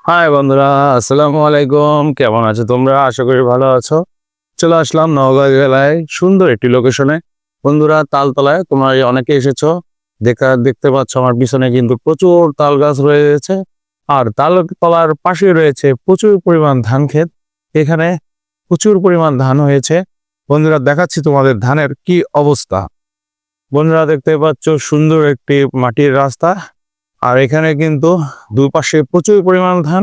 High বন্ধুরা, আসসালামু আলাইকুম। কেমন আছো তোমরা? আশা করি ভালো আছো। চলে আসলাম নওগাঁ জেলায় সুন্দর একটি লোকেশনে। বন্ধুরা, তালতলায় তোমরা অনেকে এসেছো। দেখতে পাচ্ছ আমার পিছনে কিন্তু প্রচুর তাল গাছ রয়েছে। আর তালতলার পাশে রয়েছে প্রচুর পরিমাণ ধান ক্ষেত। এখানে প্রচুর পরিমাণ ধান হয়েছে। বন্ধুরা, দেখাচ্ছি তোমাদের ধানের কি অবস্থা। বন্ধুরা, দেখতে পাচ্ছ সুন্দর একটি মাটির রাস্তা। আর এখানে কিন্তু দুপাশে প্রচুর পরিমাণ ধান।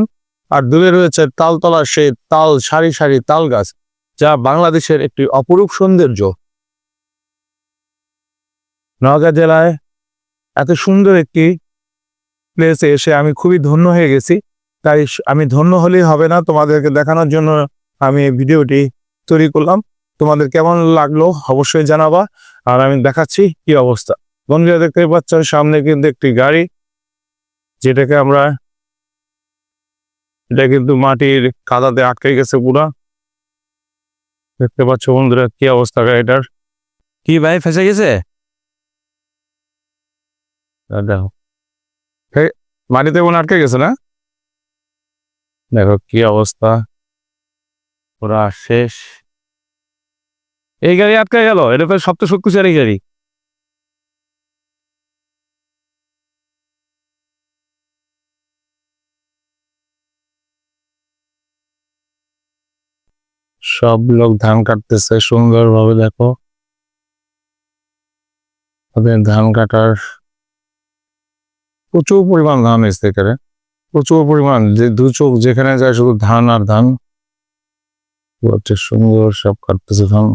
আর দূরে রয়েছে তালতলা সেই তাল সারি সারি তাল গাছ, যা বাংলাদেশের একটি অপরূপ সৌন্দর্য। নওগাঁ জেলায় এত সুন্দর একটি প্লেসে এসে আমি খুবই ধন্য হয়ে গেছি। তাই আমি ধন্য হলেই হবে না, তোমাদেরকে দেখানোর জন্য আমি এই ভিডিওটি তৈরি করলাম। তোমাদের কেমন লাগলো অবশ্যই জানাবা। আর আমি দেখাচ্ছি কি অবস্থা। বন্ধুরা, দেখতে পাচ্ছ সামনে কিন্তু একটি গাড়ি, যেটাকে আমরা এটা কিন্তু মাটির কাদাতে আটকে গেছে পুরা। দেখতে পাচ্ছ বন্ধুরা কি অবস্থা গাড়িটার। কি ভাই, ফেসে গেছে? দেখো, মাটিতে মনে আটকে গেছে না? দেখো কি অবস্থা, পুরা শেষ। এই গাড়ি আটকে গেল, এটা তো সবচেয়ে শক্তিশালী গাড়ি। সব লোক ধান কাটতেছে সুন্দর ভাবে। দেখো ওদের ধান কাটার প্রচুর পরিমাণ ধান এসছে এখানে, প্রচুর পরিমাণ। যে দু চোখ যেখানে যায় শুধু ধান আর ধান। হচ্ছে সুন্দর সব কাটতেছে ধান।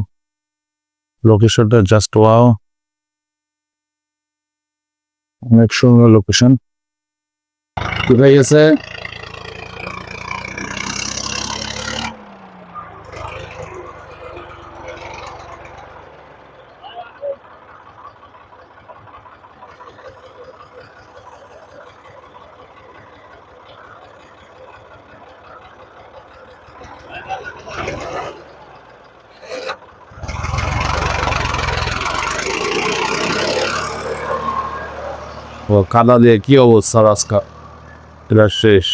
লোকেশনটা জাস্ট ওয়াও, অনেক সুন্দর লোকেশন। কোথায় গেছে? ও কাদা দিয়ে কি অবস্থা রাস্তা, এটা শেষ।